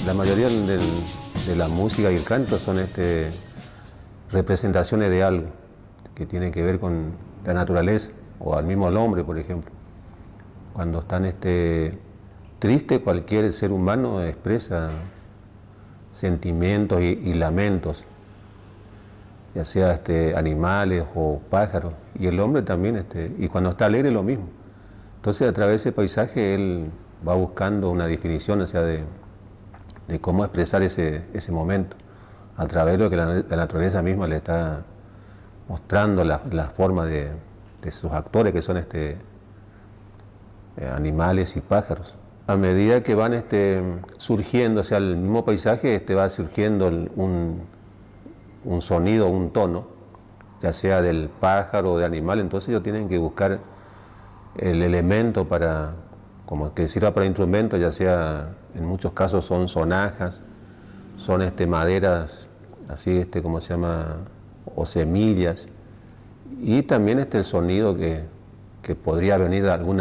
La mayoría de la música y el canto son representaciones de algo que tiene que ver con la naturaleza o al mismo el hombre, por ejemplo. Cuando están triste, cualquier ser humano expresa sentimientos y lamentos, ya sea animales o pájaros, y el hombre también, y cuando está alegre lo mismo. Entonces a través de ese paisaje él va buscando una definición, o sea, de cómo expresar ese momento, a través de lo que la naturaleza misma le está mostrando la forma de sus actores, que son animales y pájaros. A medida que van surgiendo, o sea, el mismo paisaje va surgiendo un sonido, un tono, ya sea del pájaro o de animal, entonces ellos tienen que buscar el elemento como que sirva para instrumentos, ya sea, en muchos casos son sonajas, son maderas, así como se llama, o semillas, y también el sonido que podría venir de algún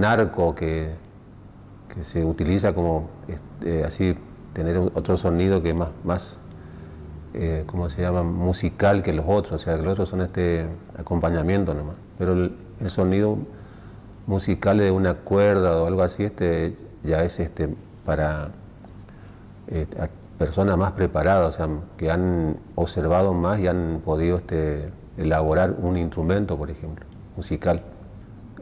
arco que se utiliza como así, tener otro sonido que es más ¿cómo se llama?, musical que los otros, o sea, que los otros son acompañamiento nomás, pero el sonido musical de una cuerda o algo así, ya es para personas más preparadas, o sea, que han observado más y han podido elaborar un instrumento, por ejemplo, musical.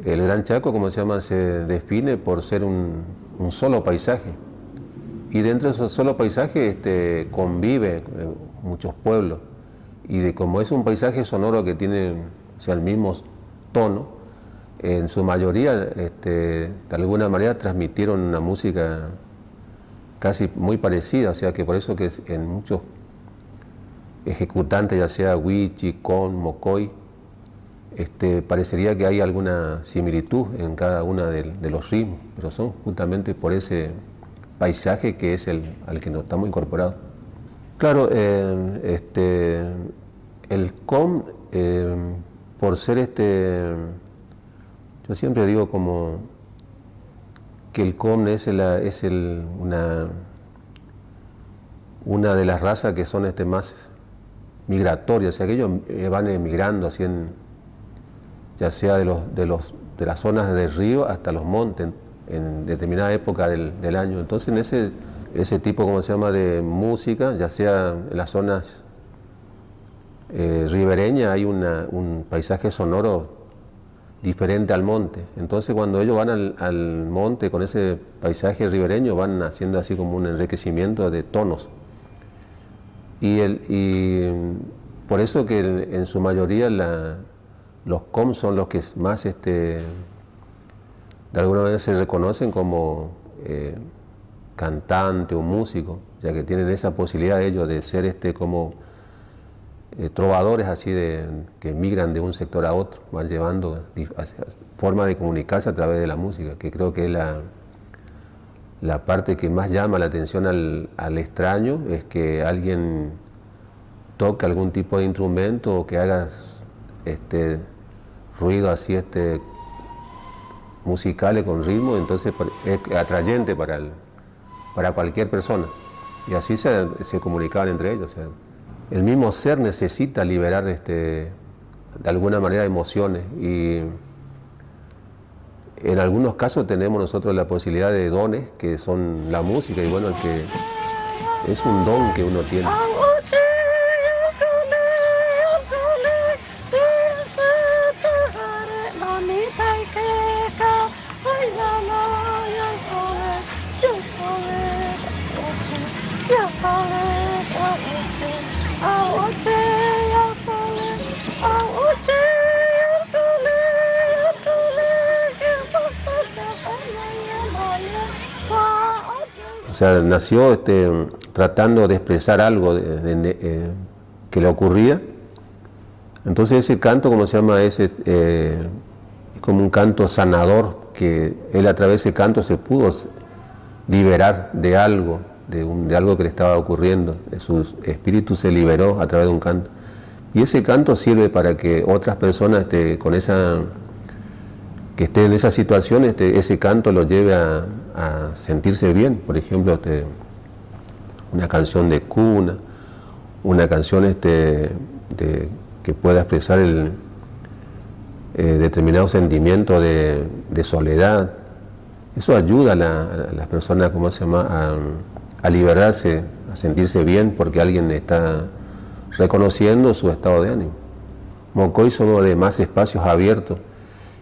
El Gran Chaco, como se llama, se define por ser un solo paisaje, y dentro de ese solo paisaje convive muchos pueblos, y como es un paisaje sonoro que tiene, o sea, el mismo tono, en su mayoría, de alguna manera transmitieron una música casi muy parecida, o sea que por eso que en muchos ejecutantes, ya sea Huichi, Con, Mocoy, parecería que hay alguna similitud en cada uno de los ritmos, pero son justamente por ese paisaje que es al que nos estamos incorporados. Claro, el Con, por ser yo siempre digo como que el Com es una de las razas que son más migratorias, o sea que ellos van emigrando así ya sea de las zonas del río hasta los montes en determinada época del año. Entonces en ese tipo, como se llama, de música, ya sea en las zonas ribereñas, hay un paisaje sonoro diferente al monte. Entonces cuando ellos van al monte con ese paisaje ribereño, van haciendo así como un enriquecimiento de tonos. Y por eso que en su mayoría los Com son los que más de alguna manera se reconocen como cantante o músico, ya que tienen esa posibilidad ellos de ser como trovadores así que migran de un sector a otro, van llevando forma de comunicarse a través de la música, que creo que es la parte que más llama la atención al extraño, es que alguien toque algún tipo de instrumento o que haga ruido así musicales con ritmo, entonces es atrayente para cualquier persona, y así se comunicaban entre ellos. O sea, el mismo ser necesita liberar de alguna manera emociones, y en algunos casos tenemos nosotros la posibilidad de dones que son la música, y bueno, que es un don que uno tiene. O sea, nació tratando de expresar algo que le ocurría. Entonces ese canto, como se llama, es como un canto sanador, que él a través de ese canto se pudo liberar de algo, de algo que le estaba ocurriendo. Su espíritu se liberó a través de un canto. Y ese canto sirve para que otras personas que estén en esa situación, ese canto los lleve a sentirse bien. Por ejemplo, una canción de cuna, una canción que pueda expresar el determinado sentimiento de soledad. Eso ayuda a las personas, ¿cómo se llama?, a liberarse, a sentirse bien porque alguien está reconociendo su estado de ánimo. Mocoy somos de más espacios abiertos,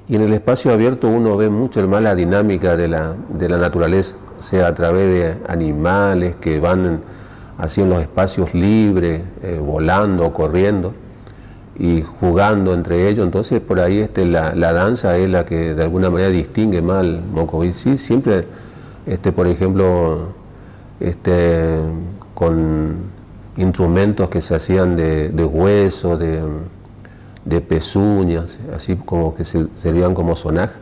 y en el espacio abierto uno ve mucho más la dinámica de la naturaleza, o sea, a través de animales que van así en los espacios libres, volando, corriendo y jugando entre ellos. Entonces por ahí la danza es la que de alguna manera distingue más al Mocoy. Sí, siempre, por ejemplo, con instrumentos que se hacían de hueso, de pezuñas, así como que se servían como sonaja,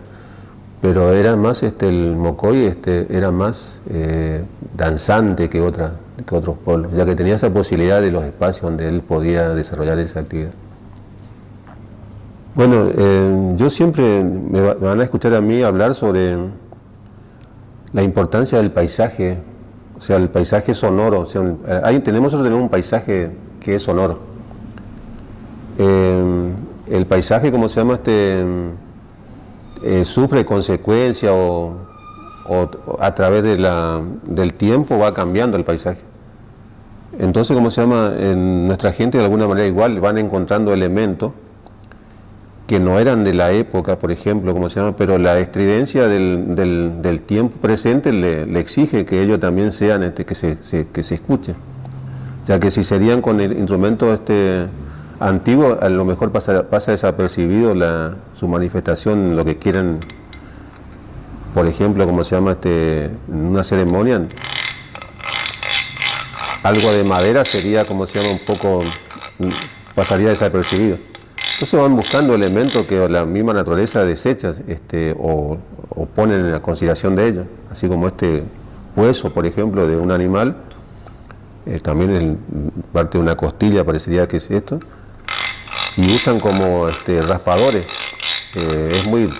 pero era más el Mocoy era más danzante que otros pueblos, ya que tenía esa posibilidad de los espacios donde él podía desarrollar esa actividad. Bueno, yo siempre me van a escuchar a mí hablar sobre la importancia del paisaje, o sea, el paisaje sonoro. O sea, tenemos un paisaje que es sonoro. El paisaje, ¿cómo se llama? Sufre consecuencias o a través del tiempo va cambiando el paisaje. Entonces, ¿cómo se llama? Nuestra gente de alguna manera igual van encontrando elementos que no eran de la época, por ejemplo, ¿cómo se llama? Pero la estridencia del tiempo presente le exige que ellos también sean que se escuchen. Ya que si serían con el instrumento antiguo, a lo mejor pasa desapercibido su manifestación, lo que quieran. Por ejemplo, ¿cómo se llama? En una ceremonia, algo de madera sería, ¿cómo se llama? Un poco, pasaría desapercibido. Entonces van buscando elementos que la misma naturaleza desecha o ponen en la consideración de ellos, así como hueso, por ejemplo, de un animal, también parte de una costilla parecería que es esto, y usan como raspadores. Es muy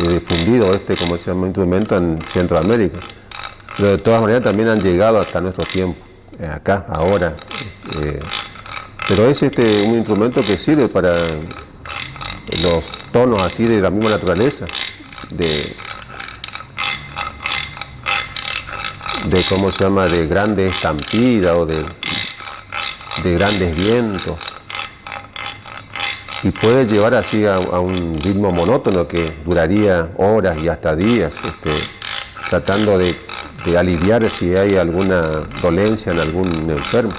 difundido como se llama, instrumento en Centroamérica, pero de todas maneras también han llegado hasta nuestros tiempos, acá, ahora. Pero es un instrumento que sirve para los tonos así de la misma naturaleza, de cómo se llama, de grandes estampidas o de grandes vientos, y puede llevar así a un ritmo monótono que duraría horas y hasta días, tratando de aliviar si hay alguna dolencia en algún enfermo.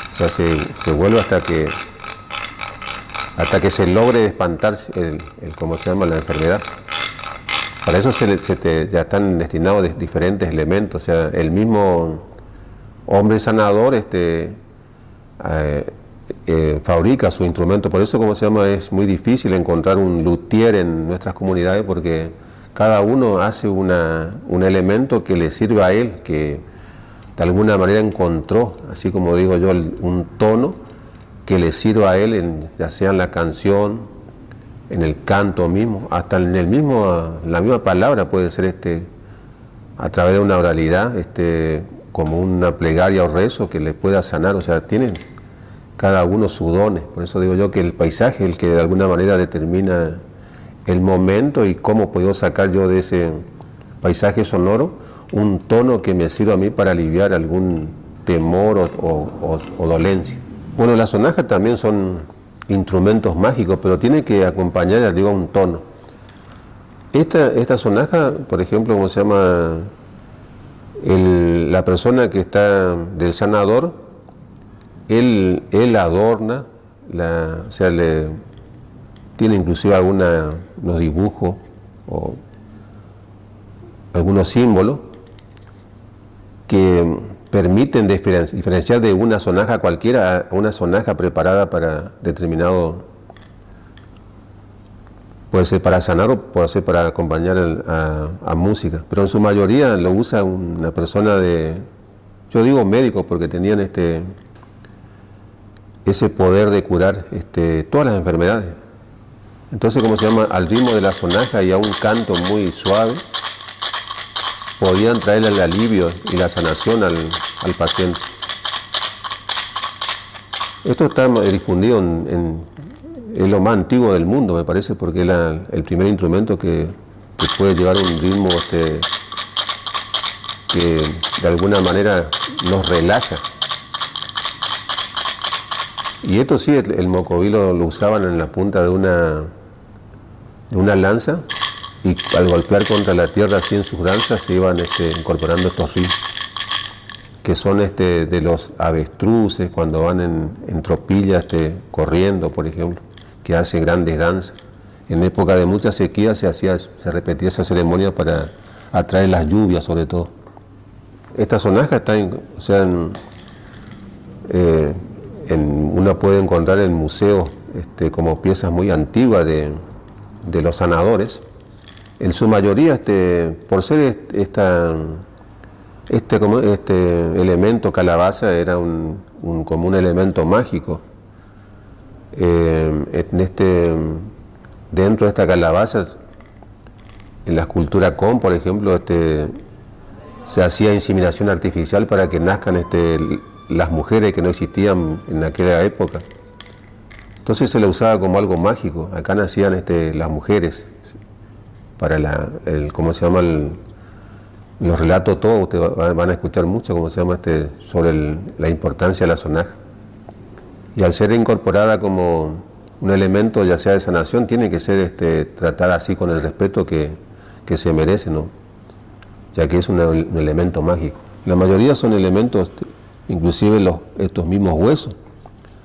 O sea, se vuelve hasta que se logre espantar ¿cómo se llama?, la enfermedad. Para eso ya están destinados diferentes elementos. O sea, el mismo hombre sanador fabrica su instrumento. Por eso, ¿cómo se llama?, es muy difícil encontrar un luthier en nuestras comunidades, porque cada uno hace un elemento que le sirva a él, que de alguna manera encontró, así como digo yo, un tono que le sirva a él, ya sea en la canción, en el canto mismo, hasta en la misma palabra puede ser a través de una oralidad, como una plegaria o rezo que le pueda sanar. O sea, tienen cada uno sus dones. Por eso digo yo que el paisaje es el que de alguna manera determina el momento y cómo puedo sacar yo de ese paisaje sonoro un tono que me sirva a mí para aliviar algún temor o dolencia. Bueno, las sonajas también son instrumentos mágicos, pero tiene que acompañar, digo, un tono. Esta sonaja, por ejemplo, ¿cómo se llama? La persona que está del sanador, él adorna, o sea, tiene inclusive unos dibujos o algunos símbolos que permiten diferenciar de una sonaja cualquiera a una sonaja preparada para determinado Puede ser para sanar o puede ser para acompañar a música, pero en su mayoría lo usa una persona yo digo médico porque tenían ese poder de curar todas las enfermedades. Entonces, como se llama, al ritmo de la sonaja y a un canto muy suave, podían traerle el alivio y la sanación al paciente. Esto está difundido es lo más antiguo del mundo, me parece, porque es el primer instrumento que puede llevar un ritmo que de alguna manera nos relaja. Y esto sí, el mocoví lo usaban en la punta de una lanza, y al golpear contra la tierra así en sus danzas se iban incorporando estos ritmos, que son de los avestruces cuando van en tropilla corriendo, por ejemplo, que hacen grandes danzas. En época de mucha sequía se repetía esa ceremonia para atraer las lluvias, sobre todo. Esta sonaja está uno puede encontrar en museos como piezas muy antiguas de los sanadores. En su mayoría, por ser elemento calabaza era como un elemento mágico. Dentro de esta calabaza, en la escultura Con, por ejemplo, se hacía inseminación artificial para que nazcan las mujeres que no existían en aquella época. Entonces se le usaba como algo mágico. Acá nacían las mujeres para ¿cómo se llama? Los relatos todos, ustedes van a escuchar mucho, ¿cómo se llama? Sobre la importancia de la sonaja. Y al ser incorporada como un elemento ya sea de sanación, tiene que ser tratada así con el respeto que se merece, ¿no? Ya que es un elemento mágico. La mayoría son elementos, inclusive estos mismos huesos,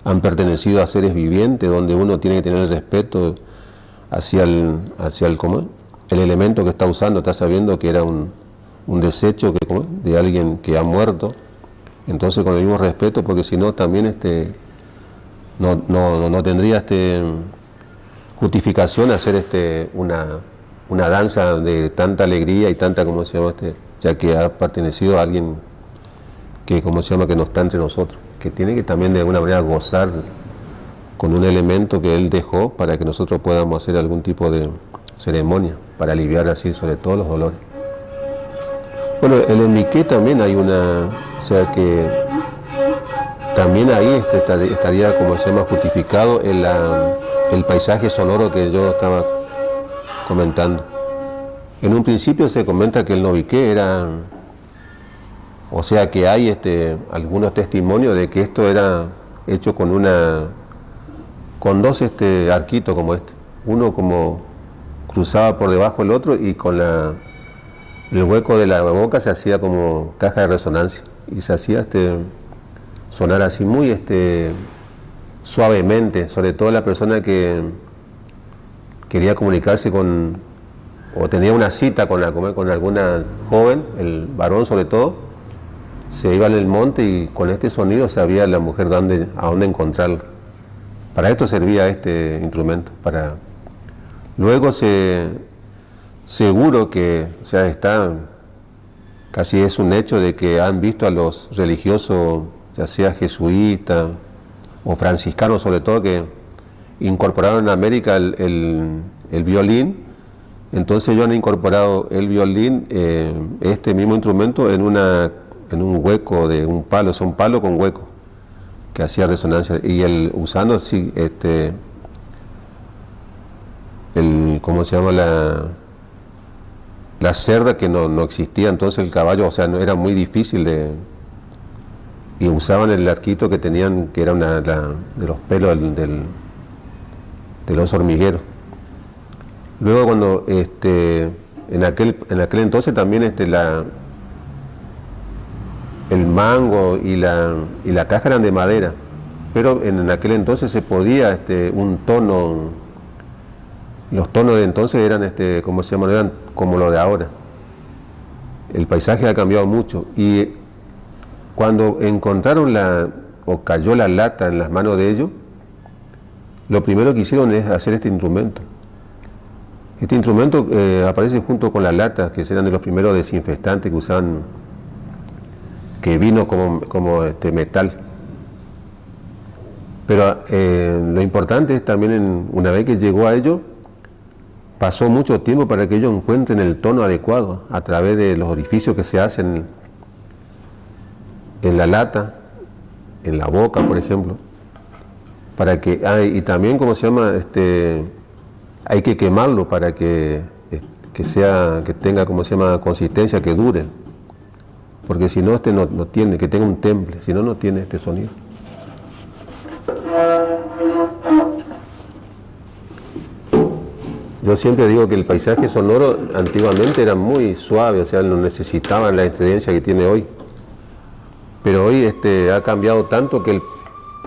han pertenecido a seres vivientes, donde uno tiene que tener el respeto hacia el elemento que está usando. Está sabiendo que era un desecho de alguien que ha muerto, entonces con el mismo respeto, porque si no también no tendría justificación hacer una danza de tanta alegría y tanta, ¿cómo se llama? Ya que ha pertenecido a alguien que, ¿cómo se llama?, que no está entre nosotros, que tiene que también de alguna manera gozar con un elemento que él dejó para que nosotros podamos hacer algún tipo de ceremonia para aliviar así sobre todo los dolores. Bueno, el embiqué también hay o sea que también ahí estaría, como se llama, justificado el paisaje sonoro que yo estaba comentando. En un principio se comenta que el noviqué o sea que hay algunos testimonios de que esto era hecho con dos arquitos como uno como cruzaba por debajo del otro, y con el hueco de la boca se hacía como caja de resonancia y se hacía sonar así muy suavemente, sobre todo la persona que quería comunicarse o tenía una cita con alguna joven, el varón sobre todo, se iba en el monte y con este sonido sabía la mujer a dónde encontrarla. Para esto servía este instrumento. Luego seguro que, o sea, casi es un hecho de que han visto a los religiosos, ya sea jesuitas o franciscanos sobre todo, que incorporaron en América el violín. Entonces ellos han incorporado el violín, este mismo instrumento, en un hueco de un palo, o sea, un palo con hueco, que hacía resonancia, y usando sí, ¿cómo se llama? La cerda, que no existía entonces el caballo, o sea, no era muy difícil y usaban el arquito que tenían, que era de los pelos del oso hormiguero. Luego cuando en aquel entonces también el mango y la caja eran de madera, pero en aquel entonces se podía un tono, los tonos de entonces eran ¿cómo se llama? No eran como lo de ahora. El paisaje ha cambiado mucho, y cuando encontraron o cayó la lata en las manos de ellos, lo primero que hicieron es hacer este instrumento. Este instrumento aparece junto con la lata, que eran de los primeros desinfectantes que usaban, que vino como metal. Pero lo importante es también, una vez que llegó a ello, pasó mucho tiempo para que ellos encuentren el tono adecuado a través de los orificios que se hacen en la lata, en la boca, por ejemplo, para que, y también, ¿cómo se llama? Hay que quemarlo para que tenga, ¿cómo se llama?, consistencia, que dure, porque si no, no tiene, que tenga un temple, si no, no tiene este sonido. Yo siempre digo que el paisaje sonoro antiguamente era muy suave, o sea, no necesitaban la estridencia que tiene hoy. Pero hoy ha cambiado tanto que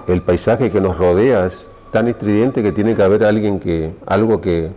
el paisaje que nos rodea es tan estridente que tiene que haber algo que...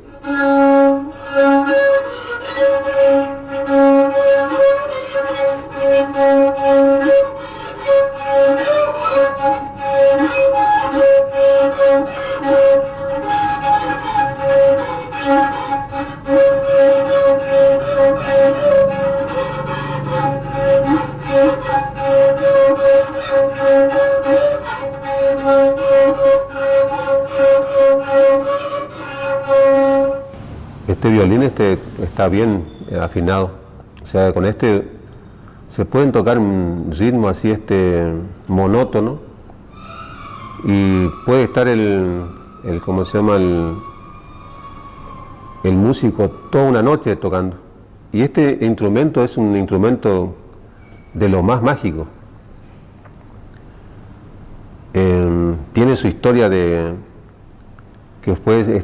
Este violín está bien afinado, o sea, con este se pueden tocar un ritmo así monótono, y puede estar ¿cómo se llama?, el músico toda una noche tocando. Y este instrumento es un instrumento de lo más mágico. Tiene su historia que fue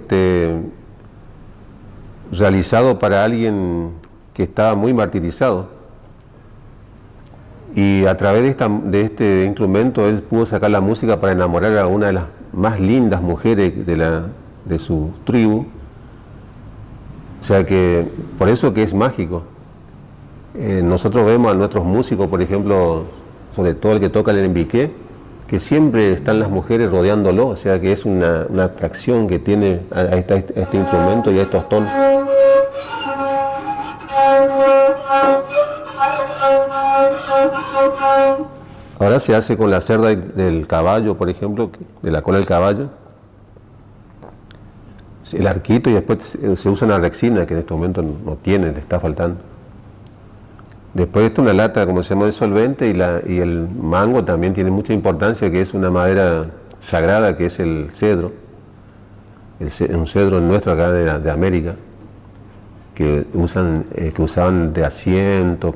realizado para alguien que estaba muy martirizado, y a través de este instrumento él pudo sacar la música para enamorar a una de las más lindas mujeres de su tribu. O sea que por eso que es mágico. Nosotros vemos a nuestros músicos, por ejemplo, sobre todo el que toca el embiqué, que siempre están las mujeres rodeándolo, o sea que es una atracción que tiene a este instrumento y a estos tonos. Ahora se hace con la cerda del caballo, por ejemplo, de la cola del caballo, el arquito, y después se usa una rexina, que en este momento no tiene, le está faltando. Después una lata, como se llama, de solvente, y el mango también tiene mucha importancia, que es una madera sagrada, que es el cedro, un cedro nuestro acá de América, que usaban de asiento,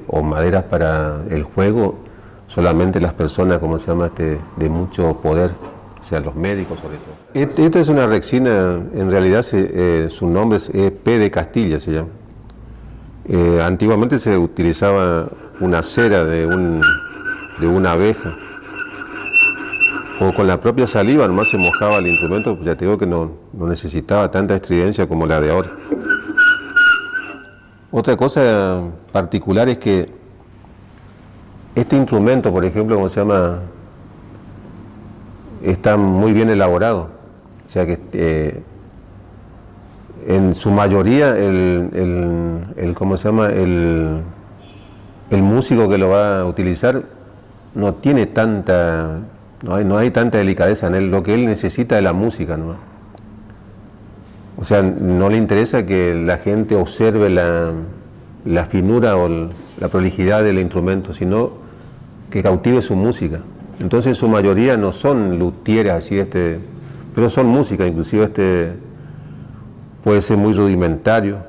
o maderas para el juego, solamente las personas, como se llama, de mucho poder, o sea, los médicos sobre todo. Esta es una rexina, en realidad su nombre es P de Castilla, se llama. Antiguamente se utilizaba una cera de una abeja, o con la propia saliva nomás se mojaba el instrumento, ya te digo que no necesitaba tanta estridencia como la de ahora. Otra cosa particular es que este instrumento, por ejemplo, como se llama, está muy bien elaborado, o sea que en su mayoría ¿cómo se llama?, el músico que lo va a utilizar no tiene no hay tanta delicadeza en él, lo que él necesita es la música, ¿no? O sea, no le interesa que la gente observe la finura o la prolijidad del instrumento, sino que cautive su música. Entonces, en su mayoría no son luthieres así, pero son música, inclusive puede ser muy rudimentario,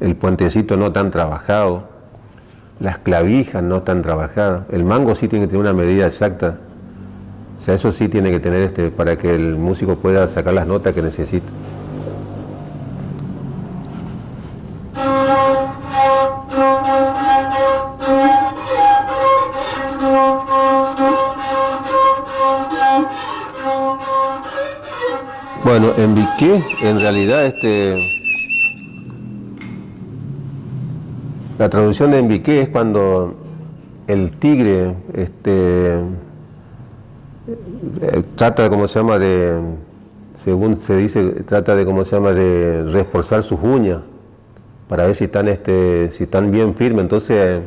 el puentecito no tan trabajado, las clavijas no tan trabajadas, el mango sí tiene que tener una medida exacta, o sea, eso sí tiene que tener para que el músico pueda sacar las notas que necesita. Bueno, en Biqué, en realidad, la traducción de Embiqué es cuando el tigre trata, como se llama, de según se dice, trata de, ¿cómo se llama?, de reforzar sus uñas para ver si están bien firmes. Entonces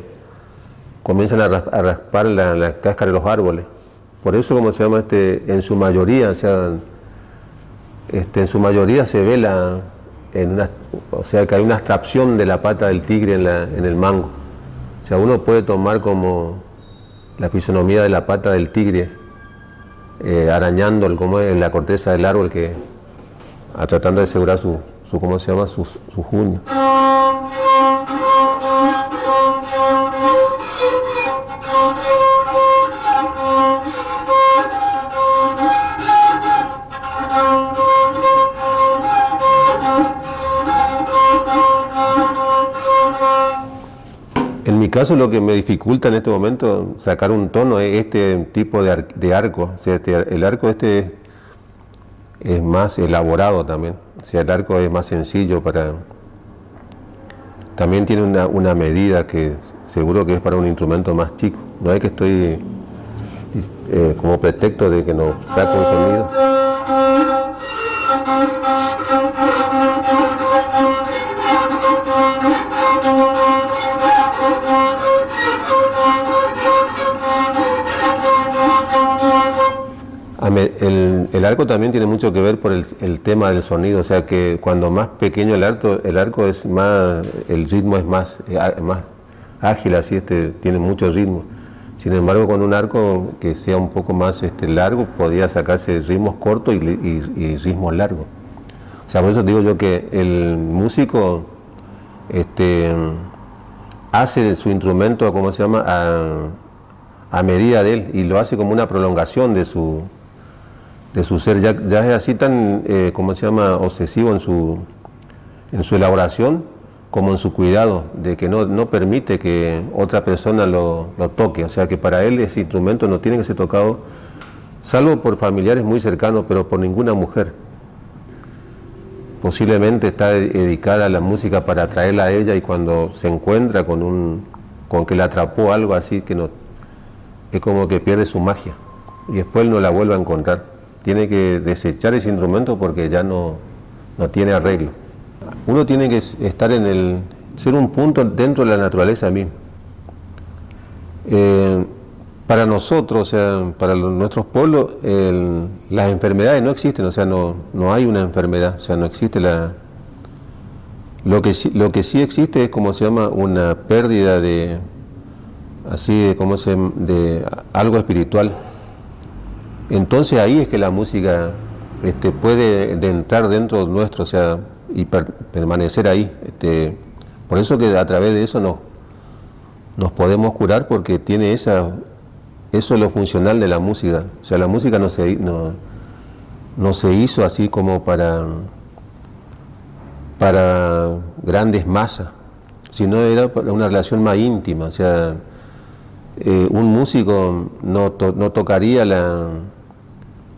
comienzan a raspar la cáscara de los árboles. Por eso, ¿cómo se llama?, en su mayoría, o sea, en su mayoría se ve o sea, que hay una abstracción de la pata del tigre en el mango. O sea, uno puede tomar como la fisonomía de la pata del tigre, arañando como en la corteza del árbol, tratando de asegurar ¿cómo se llama?, sus uñas. En mi caso, lo que me dificulta en este momento sacar un tono es este tipo de arco. O sea, el arco es más elaborado también. O sea, el arco es más sencillo también tiene una medida que seguro que es para un instrumento más chico. No es que estoy como pretexto de que no saco un sonido. El arco también tiene mucho que ver por el tema del sonido, o sea que cuando más pequeño el arco es más, el ritmo es más ágil, así tiene mucho ritmo. Sin embargo, con un arco que sea un poco más largo, podía sacarse ritmos cortos y ritmos largos. O sea, por eso digo yo que el músico hace de su instrumento, ¿cómo se llama?, a medida de él, y lo hace como una prolongación de su ser. Ya es así tan, ¿cómo se llama?, obsesivo en su elaboración como en su cuidado, de que no permite que otra persona lo toque. O sea que para él ese instrumento no tiene que ser tocado, salvo por familiares muy cercanos, pero por ninguna mujer. Posiblemente está dedicada a la música para atraerla a ella, y cuando se encuentra con que le atrapó algo así, que no, es como que pierde su magia y después no la vuelve a encontrar. Tiene que desechar ese instrumento porque ya no tiene arreglo. Uno tiene que estar ser un punto dentro de la naturaleza misma. Para nosotros, o sea, para nuestros pueblos, las enfermedades no existen, o sea, no hay una enfermedad, o sea, no existe lo que sí existe es, como se llama, una pérdida de algo espiritual. Entonces ahí es que la música puede entrar dentro nuestro, o sea, y permanecer ahí. Por eso que a través de eso nos podemos curar, porque tiene eso es lo funcional de la música. O sea, la música no se hizo así como para grandes masas, sino era para una relación más íntima. O sea, un músico no tocaría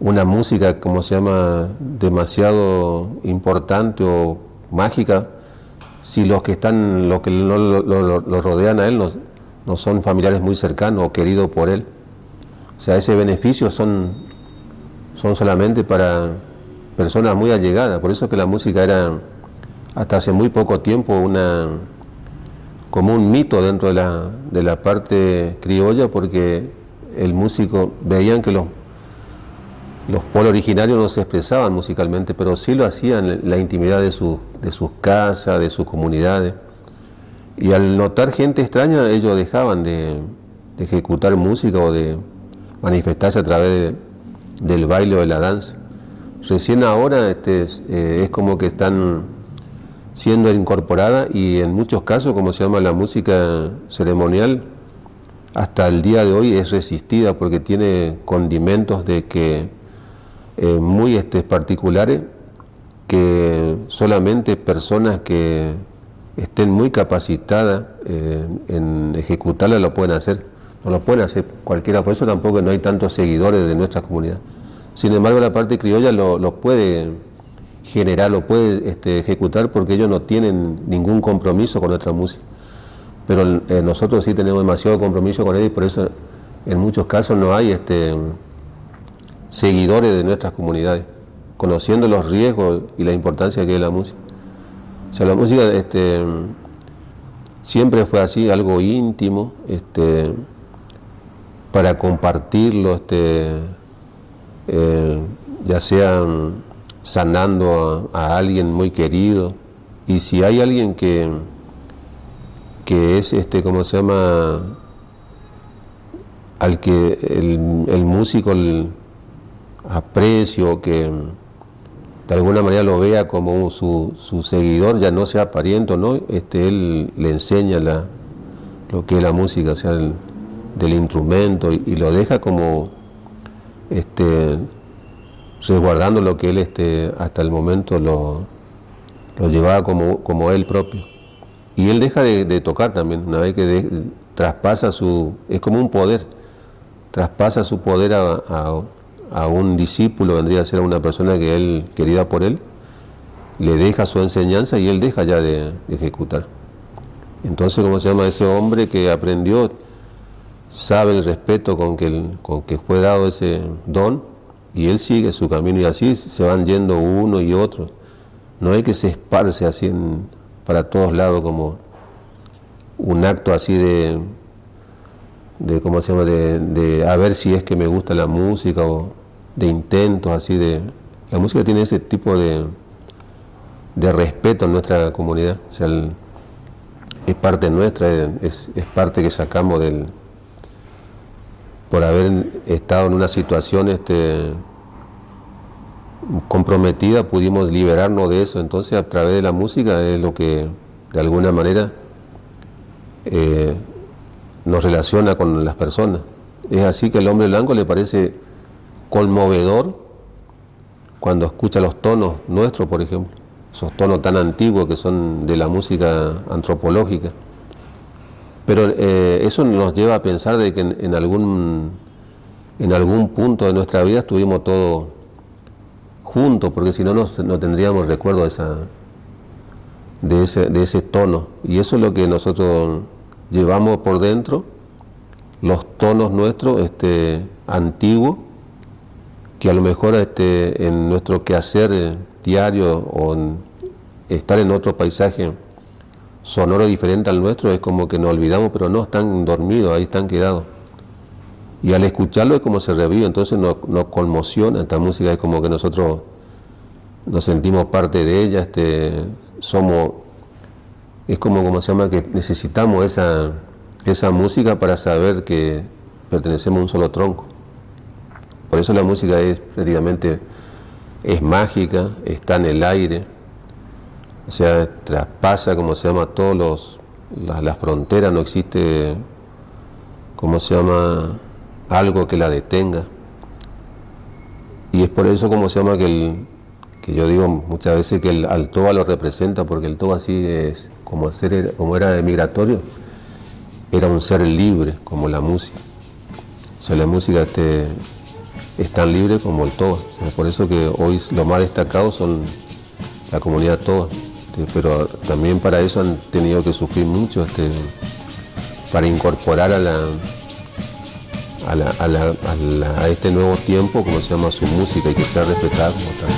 una música, como se llama, demasiado importante o mágica, si los que lo rodean a él no son familiares muy cercanos o queridos por él. O sea, ese beneficio son solamente para personas muy allegadas. Por eso es que la música era, hasta hace muy poco tiempo, como un mito dentro de la parte criolla, porque el músico, veían que los pueblos originarios no se expresaban musicalmente, pero sí lo hacían en la intimidad de sus casas, de sus comunidades. Y al notar gente extraña, ellos dejaban de ejecutar música o de manifestarse a través del baile o de la danza. Recién ahora es como que están siendo incorporadas, y en muchos casos, como se llama, la música ceremonial, hasta el día de hoy es resistida porque tiene condimentos muy particulares, que solamente personas que estén muy capacitadas en ejecutarla lo pueden hacer. No lo pueden hacer cualquiera, por eso tampoco no hay tantos seguidores de nuestra comunidad. Sin embargo, la parte criolla lo puede generar, lo puede ejecutar, porque ellos no tienen ningún compromiso con nuestra música. Pero nosotros sí tenemos demasiado compromiso con ella, y por eso en muchos casos no hay seguidores de nuestras comunidades. conociendo los riesgos y la importancia que es la música. O sea, la música siempre fue así, algo íntimo, para compartirlo, ya sea sanando a alguien muy querido. Y si hay alguien que es, ¿cómo se llama?, al que el músico aprecio, que de alguna manera lo vea como su seguidor, ya no sea pariente, ¿no? Él le enseña lo que es la música, o sea, del instrumento, y lo deja como resguardando lo que él hasta el momento lo llevaba como él propio. Y él deja de tocar también, una vez que traspasa es como un poder, traspasa su poder a un discípulo, vendría a ser una persona que él, querida por él, le deja su enseñanza y él deja ya de ejecutar. Entonces, ¿cómo se llama? Ese hombre que aprendió, sabe el respeto con que fue dado ese don, y él sigue su camino, y así se van yendo uno y otro. No hay que se esparce así para todos lados como un acto así de ¿cómo se llama?, de a ver si es que me gusta la música, o de intentos así de... La música tiene ese tipo de respeto en nuestra comunidad, o sea, es parte nuestra, es parte que sacamos por haber estado en una situación comprometida, pudimos liberarnos de eso. Entonces, a través de la música es lo que de alguna manera nos relaciona con las personas. Es así que al hombre blanco le parece conmovedor cuando escucha los tonos nuestros, por ejemplo, esos tonos tan antiguos que son de la música antropológica. Pero eso nos lleva a pensar de que en algún punto de nuestra vida estuvimos todos juntos, porque si no, no tendríamos recuerdo de ese tono. Y eso es lo que nosotros llevamos por dentro, los tonos nuestros antiguos, que a lo mejor en nuestro quehacer diario, o estar en otro paisaje sonoro diferente al nuestro, es como que nos olvidamos, pero no, están dormidos, ahí están quedados. Y al escucharlo es como se revive, entonces nos conmociona esta música, es como que nosotros nos sentimos parte de ella, es como se llama, que necesitamos esa música para saber que pertenecemos a un solo tronco. Por eso la música prácticamente es mágica, está en el aire, o sea, traspasa, como se llama, las fronteras, no existe, como se llama, algo que la detenga. Y es por eso, como se llama, que yo digo muchas veces que al toba lo representa, porque el toba así es, como era migratorio, era un ser libre, como la música. O sea, la música es tan libre como el toba. O sea, por eso que hoy lo más destacado son la comunidad toba. Pero también para eso han tenido que sufrir mucho para incorporar a este nuevo tiempo, como se llama, su música, y que sea respetada como tal.